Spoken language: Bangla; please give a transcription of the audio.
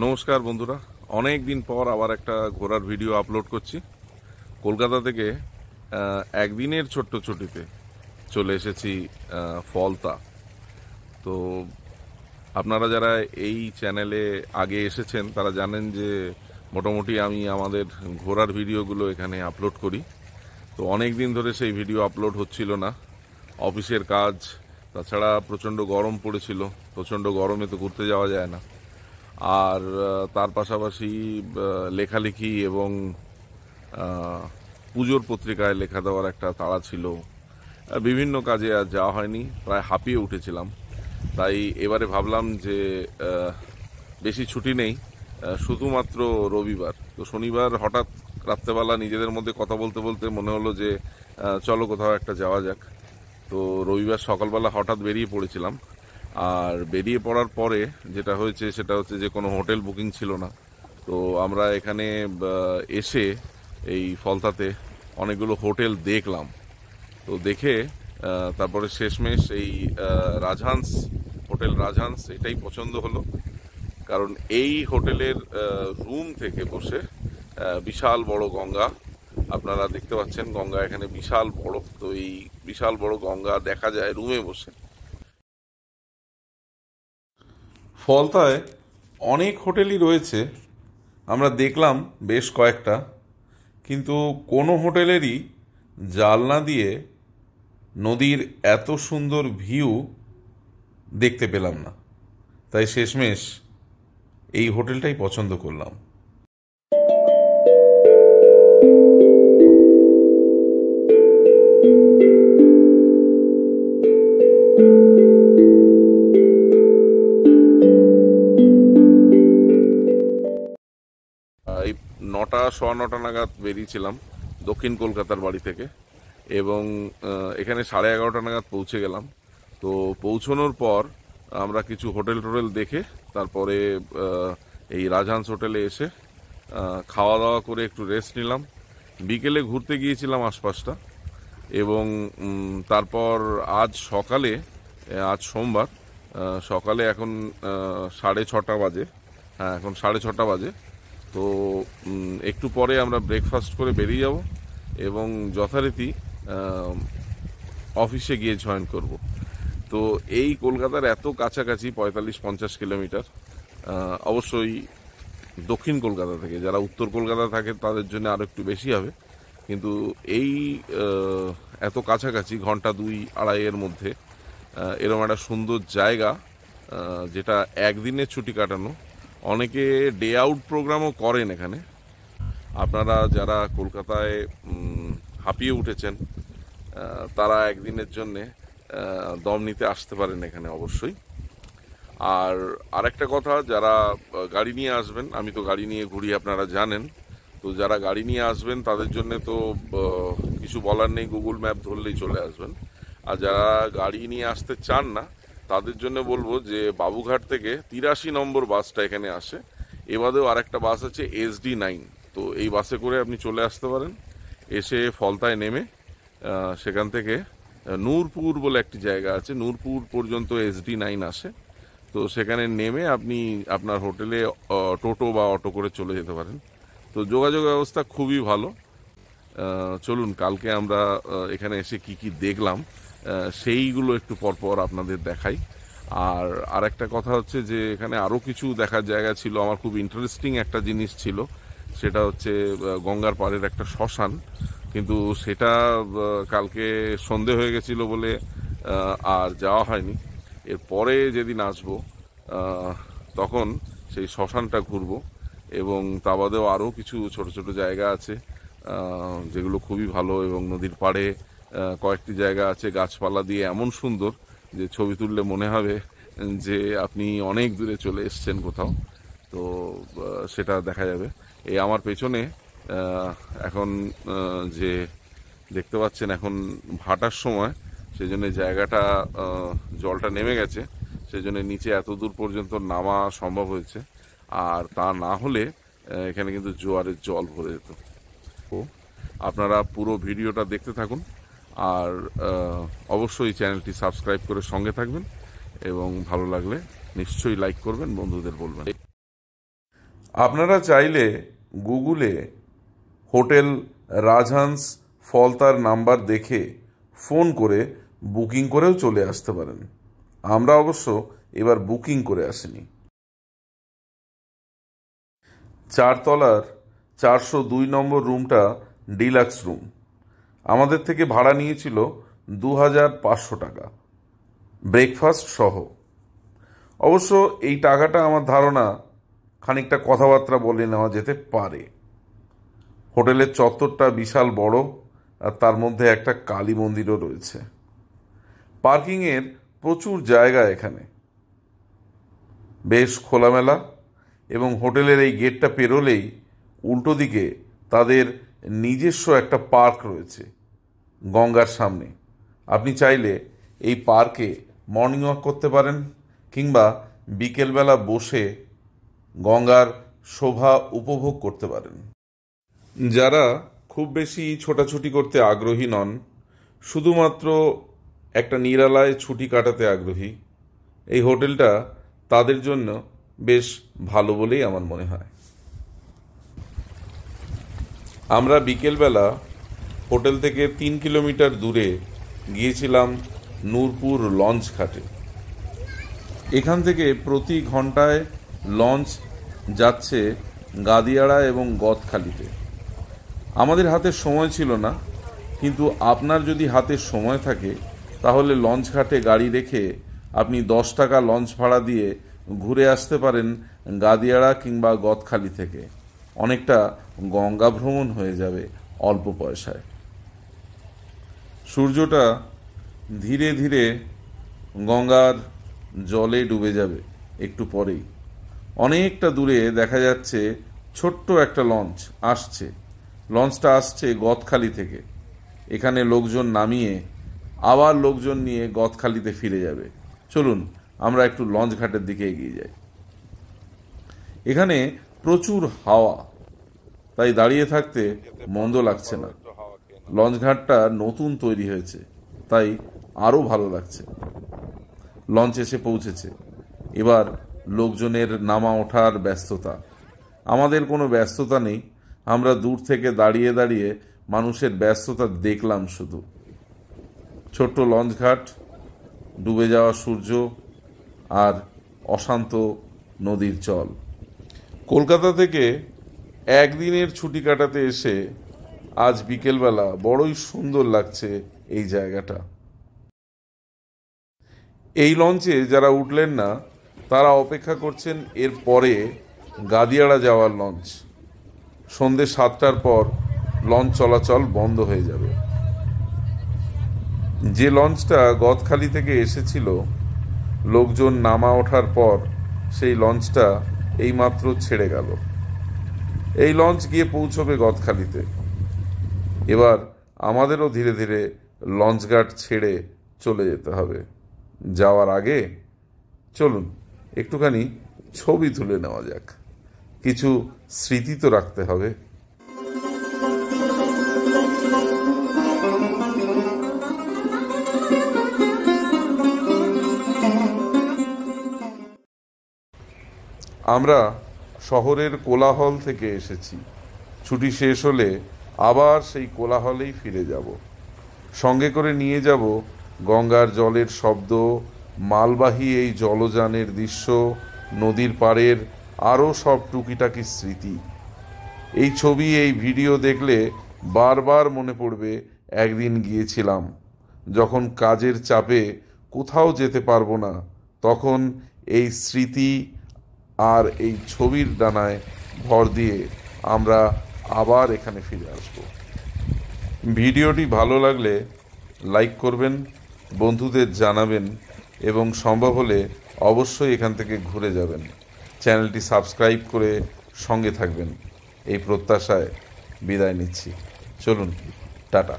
নমস্কার বন্ধুরা, অনেক দিন পর আবার একটা ঘোরার ভিডিও আপলোড করছি। কলকাতা থেকে একদিনের ছোট্ট ছুটিতে চলে এসেছি ফলতা। তো আপনারা যারা এই চ্যানেলে আগে এসেছেন তারা জানেন যে মোটামুটি আমি আমাদের ঘোরার ভিডিওগুলো এখানে আপলোড করি। তো অনেক দিন ধরে সেই ভিডিও আপলোড হচ্ছিল না, অফিসের কাজ, তাছাড়া প্রচণ্ড গরম পড়েছিল। প্রচণ্ড গরমে তো ঘুরতে যাওয়া যায় না। আর তার পাশাপাশি লেখালেখি এবং পুজোর পত্রিকায় লেখা দেওয়ার একটা তাড়া ছিল। বিভিন্ন কাজে আর যাওয়া হয়নি, প্রায় হাঁপিয়ে উঠেছিলাম। তাই এবারে ভাবলাম যে বেশি ছুটি নেই, শুধুমাত্র রবিবার। তো শনিবার হঠাৎ রাত্রেবেলা নিজেদের মধ্যে কথা বলতে বলতে মনে হলো যে চলো কোথাও একটা যাওয়া যাক। তো রবিবার সকালবেলা হঠাৎ বেরিয়ে পড়েছিলাম। আর বেরিয়ে পড়ার পরে যেটা হয়েছে সেটা হচ্ছে যে কোনো হোটেল বুকিং ছিল না। তো আমরা এখানে এসে এই ফলতাতে অনেকগুলো হোটেল দেখলাম। তো দেখে তারপরে শেষমেশ এই রাজহান্স হোটেল রাজহান্স এটাই পছন্দ হলো। কারণ এই হোটেলের রুম থেকে বসে বিশাল বড় গঙ্গা আপনারা দেখতে পাচ্ছেন। গঙ্গা এখানে বিশাল বড়, তো এই বিশাল বড় গঙ্গা দেখা যায় রুমে বসে। ফলতায় অনেক হোটেলই রয়েছে, আমরা দেখলাম বেশ কয়েকটা, কিন্তু কোনো হোটেলেরই জানলা দিয়ে নদীর এত সুন্দর ভিউ দেখতে পেলাম না। তাই শেষমেশ এই হোটেলটাই পছন্দ করলাম। এই 9টা, 9:15 নাগাদ বেরিয়েছিলাম দক্ষিণ কলকাতার বাড়ি থেকে, এবং এখানে 11:30 নাগাদ পৌঁছে গেলাম। তো পৌঁছানোর পর আমরা কিছু হোটেল টোটেল দেখে তারপরে এই রাজহান্স হোটেলে এসে খাওয়া দাওয়া করে একটু রেস্ট নিলাম। বিকেলে ঘুরতে গিয়েছিলাম আশপাশটা, এবং তারপর আজ সকালে, আজ সোমবার সকালে এখন 6:30 বাজে। হ্যাঁ, এখন 6:30 বাজে। তো একটু পরে আমরা ব্রেকফাস্ট করে বেরিয়ে যাব এবং যথারীতি অফিসে গিয়ে জয়েন করব। তো এই কলকাতার এত কাছাকাছি 45-50 কিলোমিটার, অবশ্যই দক্ষিণ কলকাতা থেকে, যারা উত্তর কলকাতা থাকে তাদের জন্য আরও একটু বেশি হবে, কিন্তু এই এত কাছাকাছি ঘন্টা 2-2.5 মধ্যে এরকম একটা সুন্দর জায়গা, যেটা একদিনের ছুটি কাটানো। অনেকে ডে আউট প্রোগ্রামও করেন এখানে। আপনারা যারা কলকাতায় হাঁপিয়ে উঠেছেন তারা একদিনের জন্যে দম নিতে আসতে পারেন এখানে অবশ্যই। আর আরেকটা কথা, যারা গাড়ি নিয়ে আসবেন, আমি তো গাড়ি নিয়ে ঘুরি আপনারা জানেন, তো যারা গাড়ি নিয়ে আসবেন তাদের জন্য তো কিছু বলার নেই, গুগল ম্যাপ ধরলেই চলে আসবেন। আর যারা গাড়ি নিয়ে আসতে চান না তাদের জন্য বলবো যে বাবুঘাট থেকে 83 নম্বর বাসটা এখানে আসে। এবারেও আরেকটা বাস আছে SD9, তো এই বাসে করে আপনি চলে আসতে পারেন। এসে ফলতায় নেমে সেখান থেকে নূরপুর বলে একটি জায়গা আছে, নূরপুর পর্যন্ত SD9 আসে। তো সেখানে নেমে আপনি আপনার হোটেলে টোটো বা অটো করে চলে যেতে পারেন। তো যোগাযোগ ব্যবস্থা খুবই ভালো। চলুন কালকে আমরা এখানে এসে কি কি দেখলাম সেইগুলো একটু পরপর আপনাদের দেখাই। আর আরেকটা কথা হচ্ছে যে এখানে আরও কিছু দেখার জায়গা ছিল। আমার খুব ইন্টারেস্টিং একটা জিনিস ছিল, সেটা হচ্ছে গঙ্গার পাড়ের একটা শ্মশান, কিন্তু সেটা কালকে সন্ধে হয়ে গেছিলো বলে আর যাওয়া হয়নি। এরপরে যেদিন আসবো তখন সেই শ্মশানটা ঘুরবো, এবং তা বাদেও আরও কিছু ছোট ছোট জায়গা আছে যেগুলো খুবই ভালো, এবং নদীর পাড়ে কয়েকটি জায়গা আছে গাছপালা দিয়ে এমন সুন্দর যে ছবি তুললে মনে হবে যে আপনি অনেক দূরে চলে এসছেন কোথাও। তো সেটা দেখা যাবে। এই আমার পেছনে এখন যে দেখতে পাচ্ছেন, এখন ভাটার সময়, সেই জন্য জায়গাটা জলটা নেমে গেছে, সেই জন্য নিচে এত দূর পর্যন্ত নামা সম্ভব হয়েছে। আর তা না হলে এখানে কিন্তু জোয়ারের জল ভরে যেত। তো আপনারা পুরো ভিডিওটা দেখতে থাকুন, আর অবশ্যই চ্যানেলটি সাবস্ক্রাইব করে সঙ্গে থাকবেন, এবং ভালো লাগলে নিশ্চয়ই লাইক করবেন, বন্ধুদের বলবেন। আপনারা চাইলে গুগলে হোটেল রাজহান্স ফলতার নাম্বার দেখে ফোন করে বুকিং করেও চলে আসতে পারেন। আমরা অবশ্য এবার বুকিং করে আসিনি। 4 তলার 402 নম্বর রুমটা ডিলাক্স রুম। আমাদের থেকে ভাড়া নিয়েছিল 2500 টাকা, ব্রেকফাস্ট সহ। অবশ্য এই টাকাটা আমার ধারণা খানিকটা কথাবার্তা বলে নেওয়া যেতে পারে। হোটেলের চত্বরটা বিশাল বড়, আর তার মধ্যে একটা কালী মন্দিরও রয়েছে। পার্কিংয়ের প্রচুর জায়গা এখানে, বেশ খোলামেলা, এবং হোটেলের এই গেটটা পেরোলেই উল্টো দিকে তাদের নিজস্ব একটা পার্ক রয়েছে গঙ্গার সামনে। আপনি চাইলে এই পার্কে মর্নিং ওয়াক করতে পারেন, কিংবা বিকেলবেলা বসে গঙ্গার শোভা উপভোগ করতে পারেন। যারা খুব বেশি ছোটাছুটি করতে আগ্রহী নন, শুধুমাত্র একটা নিরালায় ছুটি কাটাতে আগ্রহী, এই হোটেলটা তাদের জন্য বেশ ভালো বলেই আমার মনে হয়। আমরা বিকেলবেলা হোটেল থেকে 3 কিলোমিটার দূরে গিয়েছিলাম নূরপুর লঞ্চ ঘাটে। এখান থেকে প্রতি ঘন্টায় লঞ্চ যাচ্ছে গাদিয়াড়া এবং গদখালিতে। আমাদের হাতে সময় ছিল না, কিন্তু আপনার যদি হাতে সময় থাকে তাহলে লঞ্চ ঘাটে গাড়ি রেখে আপনি 10 টাকা লঞ্চ ভাড়া দিয়ে ঘুরে আসতে পারেন গাদিয়াড়া কিংবা গদখালি থেকে। অনেকটা গঙ্গা ভ্রমণ হয়ে যাবে অল্প পয়সায়। সূর্যটা ধীরে ধীরে গঙ্গার জলে ডুবে যাবে একটু পরেই। অনেকটা দূরে দেখা যাচ্ছে ছোট্ট একটা লঞ্চ আসছে। লঞ্চটা আসছে গদখালি থেকে। এখানে লোকজন নামিয়ে আবার লোকজন নিয়ে গদখালিতে ফিরে যাবে। চলুন আমরা একটু লঞ্চ ঘাটের দিকে এগিয়ে যাই। এখানে প্রচুর হাওয়া, তাই দাঁড়িয়ে থাকতে মন্দ লাগছে না। লঞ্চ ঘাটটা নতুন তৈরি হয়েছে, তাই আরও ভালো লাগছে। লঞ্চ এসে পৌঁছেছে। এবার লোকজনের নামা ওঠার ব্যস্ততা। আমাদের কোনো ব্যস্ততা নেই, আমরা দূর থেকে দাঁড়িয়ে দাঁড়িয়ে মানুষের ব্যস্ততা দেখলাম শুধু। ছোট্ট লঞ্চ ঘাট, ডুবে যাওয়া সূর্য, আর অশান্ত নদীর চল। কলকাতা থেকে একদিনের ছুটি কাটাতে এসে আজ বিকেলবেলা বড়ই সুন্দর লাগছে এই জায়গাটা। এই লঞ্চে যারা উঠলেন না তারা অপেক্ষা করছেন এর পরে গাদিয়াড়া যাওয়ার লঞ্চ। সন্ধ্যে 7টার পর লঞ্চ চলাচল বন্ধ হয়ে যাবে। যে লঞ্চটা গদখালি থেকে এসেছিল, লোকজন নামা ওঠার পর সেই লঞ্চটা এইমাত্র ছেড়ে গেল। এই লঞ্চ গিয়ে পৌঁছবে গদখালিতে। এবার আমাদেরও ধীরে ধীরে লঞ্চঘাট ছেড়ে চলে যেতে হবে। যাওয়ার আগে চলুন একটুখানি ছবি তুলে নেওয়া যাক, কিছু স্মৃতি তো রাখতে হবে। আমরা শহরের কোলাহল থেকে এসেছি। ছুটি শেষ হলে আবার সেই কোলাহলেই ফিরে যাব। সঙ্গে করে নিয়ে যাব গঙ্গার জলের শব্দ, মালবাহী এই জলযানের দৃশ্য, নদীর পাড়ের আরও সব টুকিটাকি স্মৃতি। এই ছবি, এই ভিডিও দেখলে বারবার মনে পড়বে একদিন গিয়েছিলাম, যখন কাজের চাপে কোথাও যেতে পারবো না, তখন এই স্মৃতি আর এই ছবির ডানায় ভর দিয়ে আমরা আবার এখানে ফিরে আসব। ভিডিওটি ভালো লাগলে লাইক করবেন, বন্ধুদের জানাবেন, এবং সম্ভব হলে অবশ্যই এখান থেকে ঘুরে যাবেন। চ্যানেলটি সাবস্ক্রাইব করে সঙ্গে থাকবেন এই প্রত্যাশায় বিদায় নিচ্ছি। চলুন, টাটা।